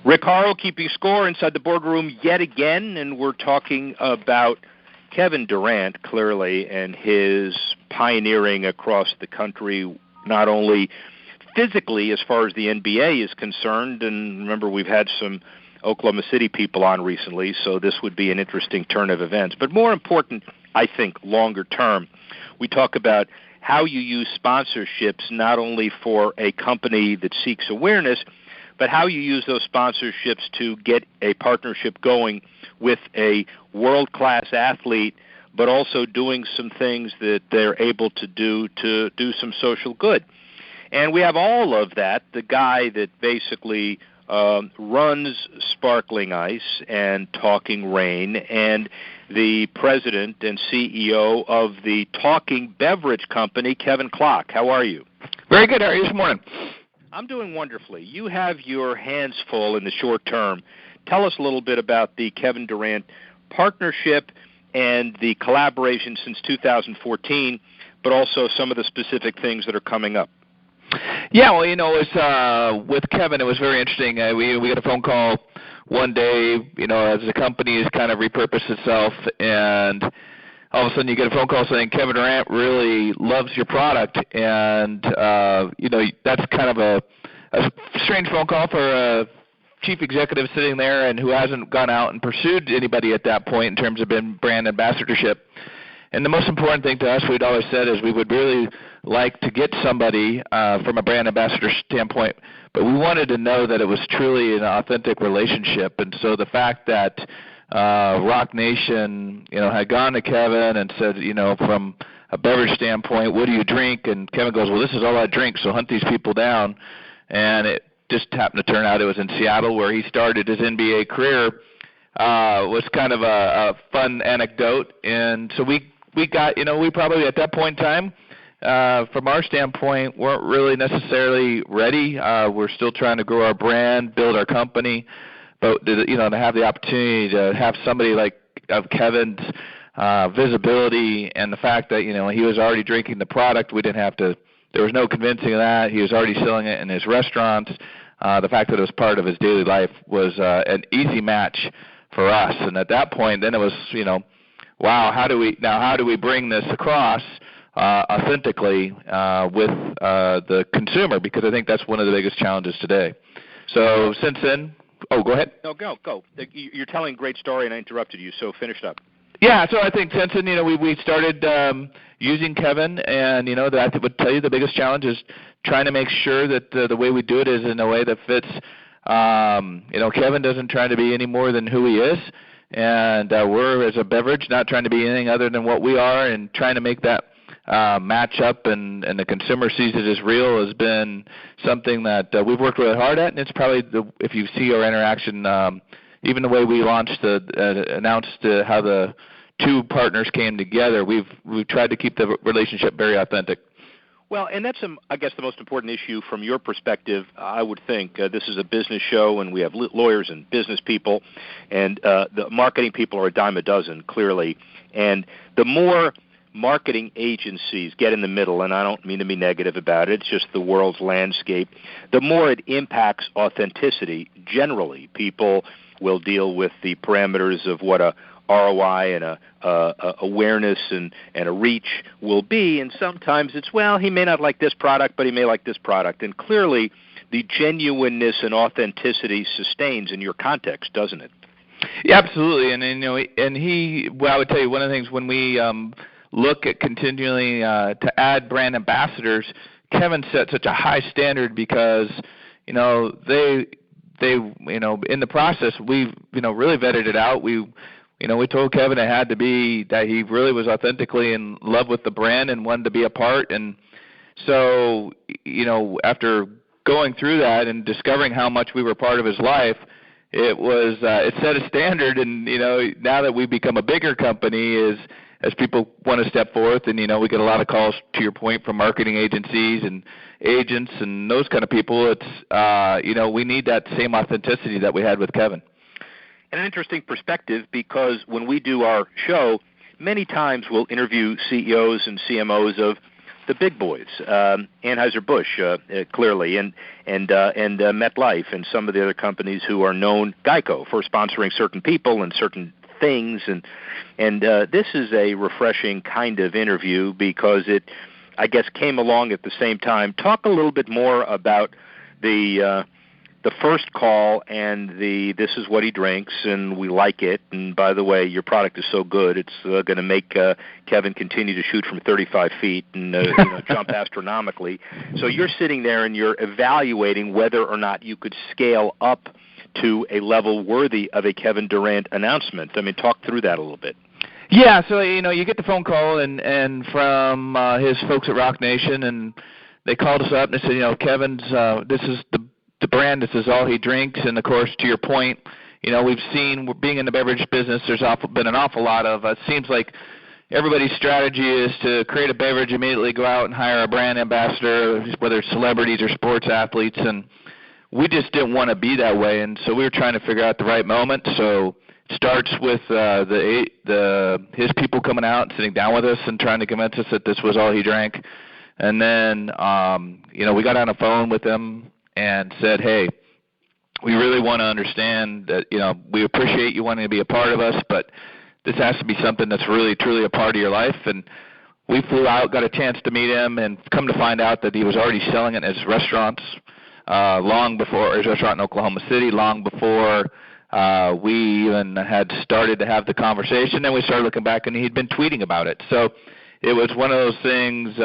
Rick Horrow keeping score inside the boardroom yet again, and we're talking about Kevin Durant, clearly, and his pioneering across the country, not only physically as far as the NBA is concerned, and remember we've had some Oklahoma City people on recently, so this would be an interesting turn of events. But more important, I think, longer term, we talk about how you use sponsorships not only for a company that seeks awareness, but how you use those sponsorships to get a partnership going with a world-class athlete, but also doing some things that they're able to do some social good. And we have all of that. The guy that basically runs Sparkling Ice and Talking Rain, and the president and CEO of the Talking Beverage Company, Kevin Klock. How are you? Very good. How are you this morning? I'm doing wonderfully. You have your hands full in the short term. Tell us a little bit about the Kevin Durant partnership and the collaboration since 2014, but also some of the specific things that are coming up. Yeah, well, it's with Kevin, it was very interesting. We got a phone call one day, as the company has kind of repurposed itself, and all of a sudden you get a phone call saying Kevin Durant really loves your product, and that's kind of a strange phone call for a chief executive sitting there and who hasn't gone out and pursued anybody at that point in terms of brand ambassadorship. And the most important thing to us, we'd always said, is we would really like to get somebody from a brand ambassador standpoint, but we wanted to know that it was truly an authentic relationship. And so the fact that Rock Nation, had gone to Kevin and said, from a beverage standpoint, what do you drink? And Kevin goes, well, this is all I drink, so hunt these people down. And it just happened to turn out it was in Seattle where he started his NBA career. Was kind of a fun anecdote. And so we got, we probably at that point in time, from our standpoint, weren't really necessarily ready. We're still trying to grow our brand, build our company. But, to have the opportunity to have somebody like of Kevin's visibility and the fact that, he was already drinking the product, we didn't have to, there was no convincing of that. He was already selling it in his restaurants. The fact that it was part of his daily life was an easy match for us. And at that point, then it was, wow, how do we bring this across authentically with the consumer? Because I think that's one of the biggest challenges today. So since then, go ahead. No, go. You're telling a great story, and I interrupted you, so finish up. Yeah, so I think since then, we started using Kevin, and, that I would tell you the biggest challenge is trying to make sure that the way we do it is in a way that fits. Kevin doesn't try to be any more than who he is, and we're, as a beverage, not trying to be anything other than what we are, and trying to make that match up and the consumer sees it as real has been something that we've worked really hard at, and it's probably, if you see our interaction, even the way we launched announced how the two partners came together, we've tried to keep the relationship very authentic. Well, and that's, I guess, the most important issue from your perspective. I would think this is a business show, and we have lawyers and business people, and the marketing people are a dime a dozen, clearly. And the more marketing agencies get in the middle, and I don't mean to be negative about it, it's just the world's landscape, the more it impacts authenticity. Generally, people will deal with the parameters of what a ROI and a awareness and a reach will be, and sometimes it's, well, he may not like this product, but he may like this product. And clearly, the genuineness and authenticity sustains in your context, doesn't it? Yeah, absolutely. And I would tell you one of the things when we look at continually to add brand ambassadors, Kevin set such a high standard because they in the process we really vetted it out. We told Kevin it had to be that he really was authentically in love with the brand and wanted to be a part. And so, after going through that and discovering how much we were part of his life, it set a standard. And, now that we've become a bigger company, as people want to step forth, and, we get a lot of calls, to your point, from marketing agencies and agents and those kind of people. It's, we need that same authenticity that we had with Kevin. And an interesting perspective, because when we do our show, many times we'll interview CEOs and CMOs of the big boys, Anheuser-Busch, clearly, and MetLife, and some of the other companies who are known, Geico, for sponsoring certain people and certain things, and this is a refreshing kind of interview because it, I guess, came along at the same time. Talk a little bit more about the first call and this is what he drinks and we like it, and by the way, your product is so good it's going to make Kevin continue to shoot from 35 feet and jump astronomically. So you're sitting there and you're evaluating whether or not you could scale up to a level worthy of a Kevin Durant announcement. I mean, talk through that a little bit. Yeah, so you get the phone call and from his folks at Rock Nation, and they called us up and they said, Kevin's this is the brand, this is all he drinks, and of course, to your point, we've seen, being in the beverage business, there's been an awful lot of, it seems like everybody's strategy is to create a beverage, immediately go out and hire a brand ambassador, whether it's celebrities or sports athletes, and we just didn't want to be that way, and so we were trying to figure out the right moment. So it starts with his people coming out and sitting down with us and trying to convince us that this was all he drank, and then we got on a phone with him and said, hey, we really want to understand that, we appreciate you wanting to be a part of us, but this has to be something that's really, truly a part of your life. And we flew out, got a chance to meet him, and come to find out that he was already selling it in his restaurants long before, his restaurant in Oklahoma City, long before we even had started to have the conversation. Then we started looking back, and he'd been tweeting about it. So it was one of those things,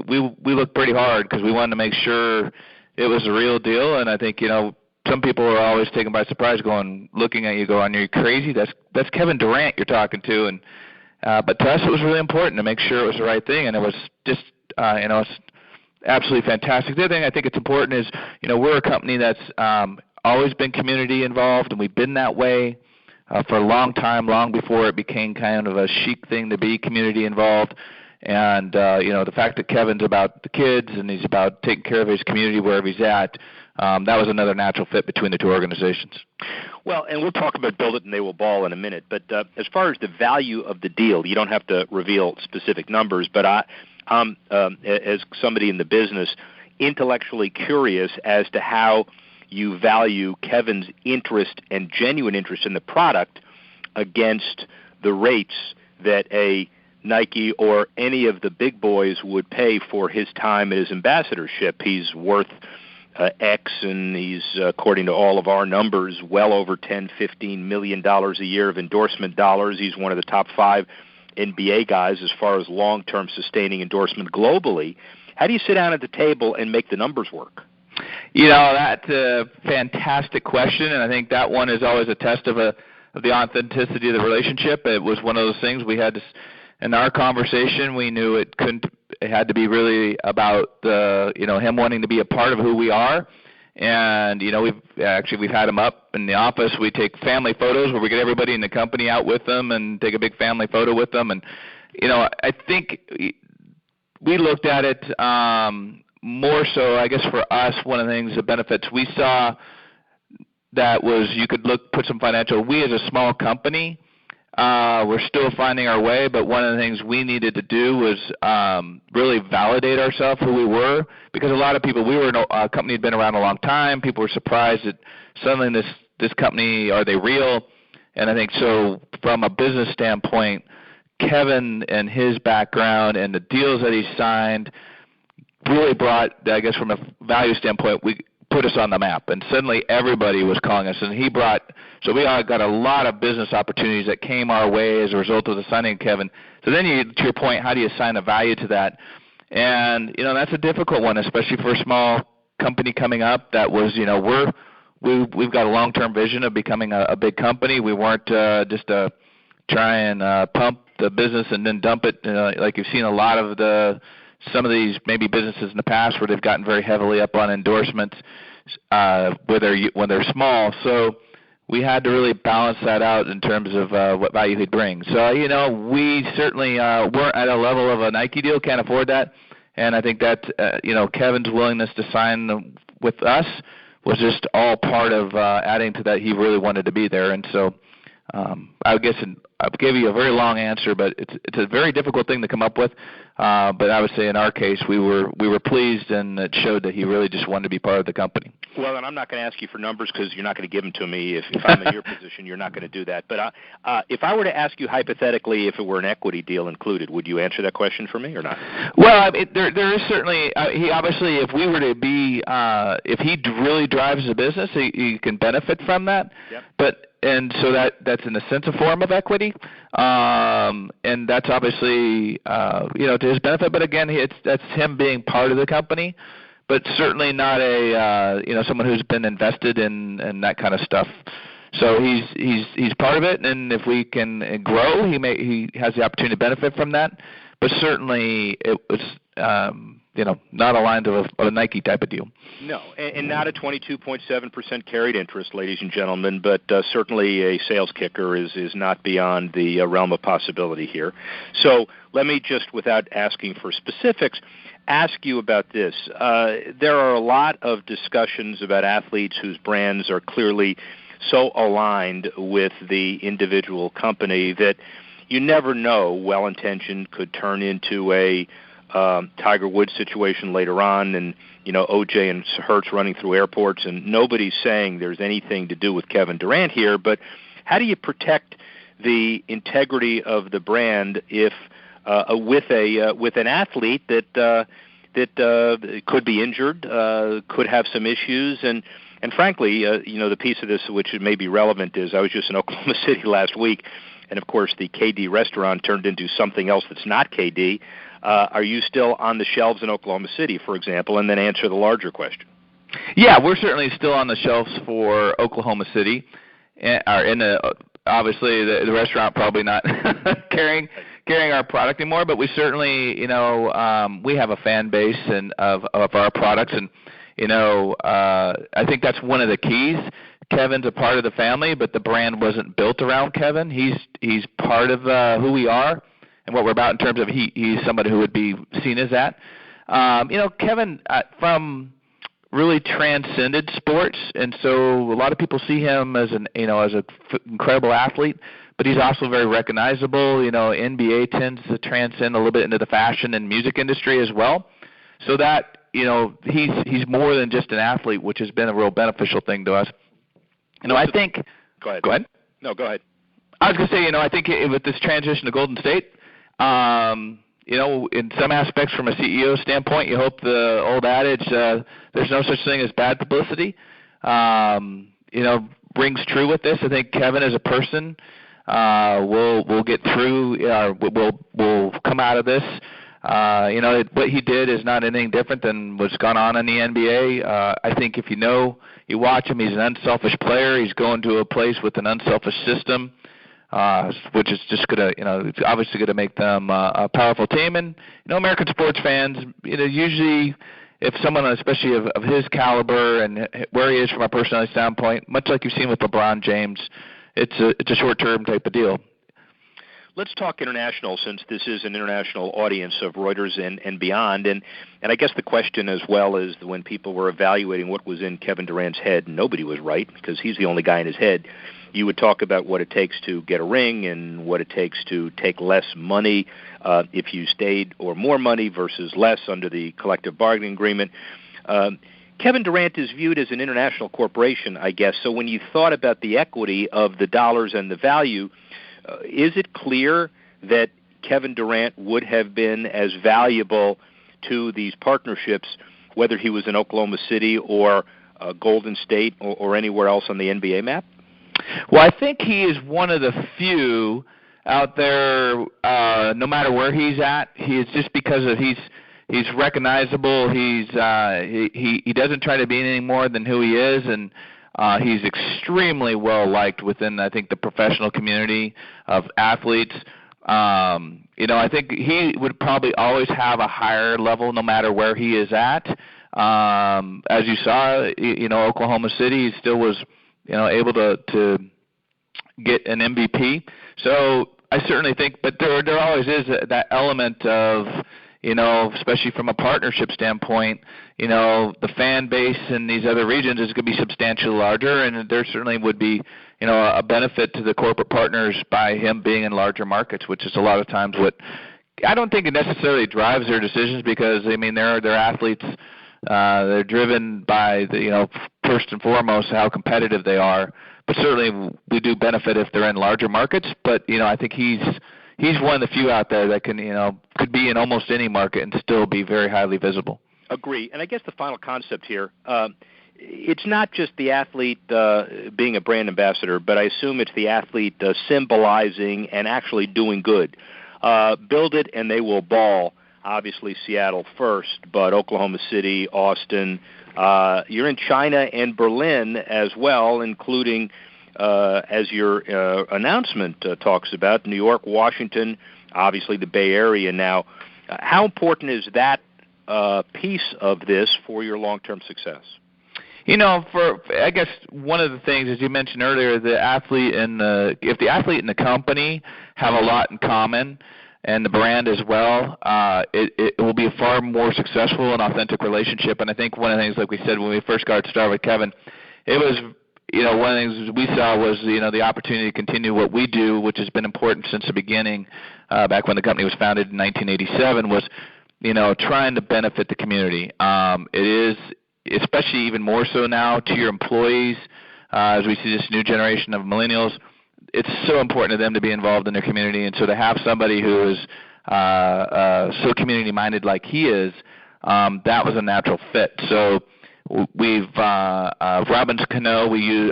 we looked pretty hard because we wanted to make sure it was a real deal, and I think, some people are always taken by surprise looking at you going, are you crazy? That's Kevin Durant you're talking to. And but to us it was really important to make sure it was the right thing, and it was just, it's absolutely fantastic. The other thing I think it's important is, we're a company that's always been community involved, and we've been that way for a long time, long before it became kind of a chic thing to be community involved. And, the fact that Kevin's about the kids and he's about taking care of his community wherever he's at, that was another natural fit between the two organizations. Well, and we'll talk about Build It and They Will Ball in a minute, but as far as the value of the deal, you don't have to reveal specific numbers, but I'm, as somebody in the business, intellectually curious as to how you value Kevin's interest and genuine interest in the product against the rates that a Nike or any of the big boys would pay for his time at his ambassadorship. He's worth X, and he's, according to all of our numbers, well over $10-15 million a year of endorsement dollars. He's one of the top 5 NBA guys as far as long-term sustaining endorsement globally. How do you sit down at the table and make the numbers work? That's a fantastic question, and I think that one is always a test of the authenticity of the relationship. It was one of those things we had to, in our conversation, we knew it had to be really about him wanting to be a part of who we are. And we've had him up in the office. We take family photos where we get everybody in the company out with them and take a big family photo with them. And I think we looked at it more so, I guess, for us, one of the things, the benefits we saw that was you could put some financial. We as a small company, we're still finding our way, but one of the things we needed to do was really validate ourselves, who we were, because a lot of people, we were a company had been around a long time. People were surprised that suddenly this company, are they real? And I think so from a business standpoint, Kevin and his background and the deals that he signed really brought, I guess from a value standpoint, we put us on the map, and suddenly everybody was calling us, and so we got a lot of business opportunities that came our way as a result of the signing of Kevin. So then to your point, how do you assign a value to that? And, that's a difficult one, especially for a small company coming up that was, we've got a long-term vision of becoming a big company. We weren't just try and pump the business and then dump it, like you've seen a lot of some of these maybe businesses in the past where they've gotten very heavily up on endorsements when they're small. So we had to really balance that out in terms of what value he'd bring. So, we certainly weren't at a level of a Nike deal, can't afford that. And I think that, Kevin's willingness to sign with us was just all part of adding to that. He really wanted to be there. And so I guess I gave you a very long answer, but it's a very difficult thing to come up with. But I would say in our case, we were pleased, and it showed that he really just wanted to be part of the company. Well, and I'm not going to ask you for numbers because you're not going to give them to me. If I'm in your position, you're not going to do that. But if I were to ask you hypothetically if it were an equity deal included, would you answer that question for me or not? Well, there is certainly he obviously, if we were to be if he really drives the business, he can benefit from that. Yep. And so that's in a sense a form of equity, and that's obviously to his benefit. But again, that's him being part of the company, but certainly not a someone who's been invested in that kind of stuff. So he's part of it, and if we can grow, he has the opportunity to benefit from that. But certainly it was not aligned to a Nike type of deal. No, and not a 22.7% carried interest, ladies and gentlemen, but certainly a sales kicker is not beyond the realm of possibility here. So let me just, without asking for specifics, ask you about this. There are a lot of discussions about athletes whose brands are clearly so aligned with the individual company that you never know, well-intentioned could turn into a Tiger Woods situation later on, and OJ and Hurts running through airports, and nobody's saying there's anything to do with Kevin Durant here. But how do you protect the integrity of the brand if with an athlete that could be injured, could have some issues, and frankly, the piece of this which may be relevant is I was just in Oklahoma City last week, and of course the KD restaurant turned into something else that's not KD. Are you still on the shelves in Oklahoma City, for example, and then answer the larger question? Yeah, we're certainly still on the shelves for Oklahoma City. Obviously, the restaurant probably not carrying our product anymore, but we certainly, we have a fan base of our products, and I think that's one of the keys. Kevin's a part of the family, but the brand wasn't built around Kevin. He's part of who we are and what we're about in terms of he's somebody who would be seen as that. Kevin from really transcended sports, and so a lot of people see him as an incredible athlete, but he's also very recognizable. NBA tends to transcend a little bit into the fashion and music industry as well, so that he's more than just an athlete, which has been a real beneficial thing to us. I think. Go ahead. Go ahead. No, go ahead. I was going to say, I think with this transition to Golden State, in some aspects from a CEO standpoint, you hope the old adage, there's no such thing as bad publicity, rings true with this. I think Kevin as a person will get through, will come out of this. What he did is not anything different than what's gone on in the NBA. I think if you watch him, he's an unselfish player. He's going to a place with an unselfish system, which is just it's obviously going to make them a powerful team. And, American sports fans, usually if someone, especially of his caliber and where he is from a personality standpoint, much like you've seen with LeBron James, it's a short-term type of deal. Let's talk international, since this is an international audience of Reuters and beyond. And I guess the question as well is when people were evaluating what was in Kevin Durant's head, nobody was right because he's the only guy in his head. You would talk about what it takes to get a ring and what it takes to take less money if you stayed, or more money versus less under the collective bargaining agreement. Kevin Durant is viewed as an international corporation, I guess. So when you thought about the equity of the dollars and the value, is it clear that Kevin Durant would have been as valuable to these partnerships, whether he was in Oklahoma City or Golden State or anywhere else on the NBA map? Well, I think he is one of the few out there, no matter where he's at. He's just because of he's recognizable. He doesn't try to be anything more than who he is, and he's extremely well liked within, I think, the professional community of athletes. I think he would probably always have a higher level no matter where he is at. As you saw, Oklahoma City still was, able to get an MVP. So I certainly think, but there always is that element of, especially from a partnership standpoint, the fan base in these other regions is going to be substantially larger, and there certainly would be, a benefit to the corporate partners by him being in larger markets, which is a lot of times what I don't think it necessarily drives their decisions, because they're athletes. They're driven by first and foremost how competitive they are. But certainly we do benefit if they're in larger markets. But I think he's one of the few out there that can could be in almost any market and still be very highly visible. Agree. And I guess the final concept here, it's not just the athlete being a brand ambassador, but I assume it's the athlete symbolizing and actually doing good. Build it and they will ball. Obviously Seattle first, but Oklahoma City, Austin. You're in China and Berlin as well, including, as your announcement talks about, New York, Washington, obviously the Bay Area now. How important is that piece of this for your long-term success? I guess one of the things, as you mentioned earlier, if the athlete and the company have a lot in common, and the brand as well, it will be a far more successful and authentic relationship. And I think one of the things, like we said when we first got started with Kevin, it was, one of the things we saw was, the opportunity to continue what we do, which has been important since the beginning, back when the company was founded in 1987, was, trying to benefit the community. It is, especially even more so now, to your employees, as we see this new generation of millennials. It's so important to them to be involved in their community, and so to have somebody who is so community-minded like he is, that was a natural fit. So we've Robbins Cano, we use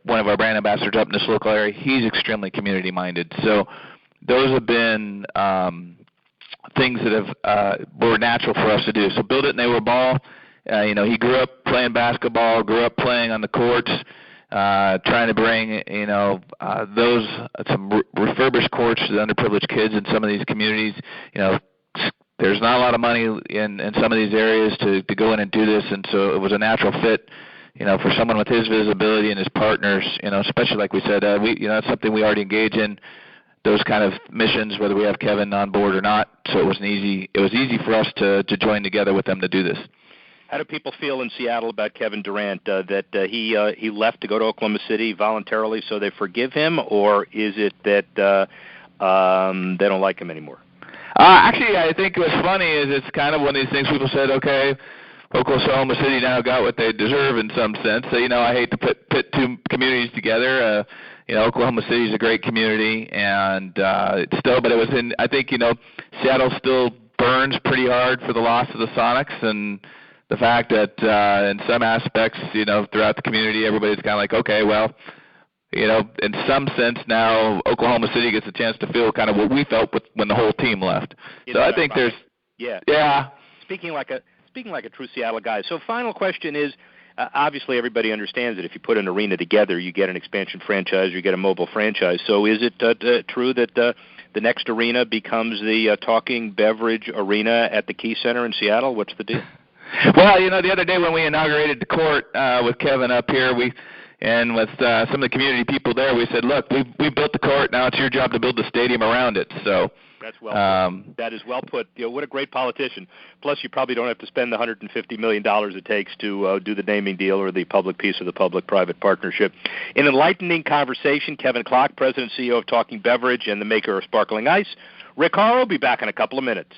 one of our brand ambassadors up in this local area. He's extremely community-minded. So those have been things that were natural for us to do. So build it and they will ball. He grew up playing basketball, grew up playing on the courts. Trying to bring, those some refurbished courts to the underprivileged kids in some of these communities. There's not a lot of money in some of these areas to go in and do this, and so it was a natural fit, for someone with his visibility and his partners, especially like we said, that's something we already engage in, those kind of missions, whether we have Kevin on board or not. So it was easy for us to join together with them to do this. How do people feel in Seattle about Kevin Durant, that he left to go to Oklahoma City voluntarily so they forgive him, or is it that they don't like him anymore? Actually, I think what's funny is it's kind of one of these things people said, okay, Oklahoma City now got what they deserve in some sense. So, I hate to pit two communities together. Oklahoma City is a great community, and it's still, but it was in, I think, Seattle still burns pretty hard for the loss of the Sonics, and the fact that in some aspects, throughout the community, everybody's kind of like, okay, well, in some sense now Oklahoma City gets a chance to feel kind of what we felt when the whole team left. I think there's Speaking like a true Seattle guy. So final question is, obviously everybody understands that if you put an arena together, you get an expansion franchise, you get a mobile franchise. So is it true that the next arena becomes the talking beverage arena at the Key Center in Seattle? What's the deal? Well, the other day when we inaugurated the court with Kevin up here, and with some of the community people there, we said, look, we built the court. Now it's your job to build the stadium around it. So that's well put. That is well put. What a great politician. Plus, you probably don't have to spend the $150 million it takes to do the naming deal or the public piece of the public-private partnership. An enlightening conversation. Kevin Klock, President and CEO of Talking Beverage and the maker of Sparkling Ice. Rick Horrow will be back in a couple of minutes.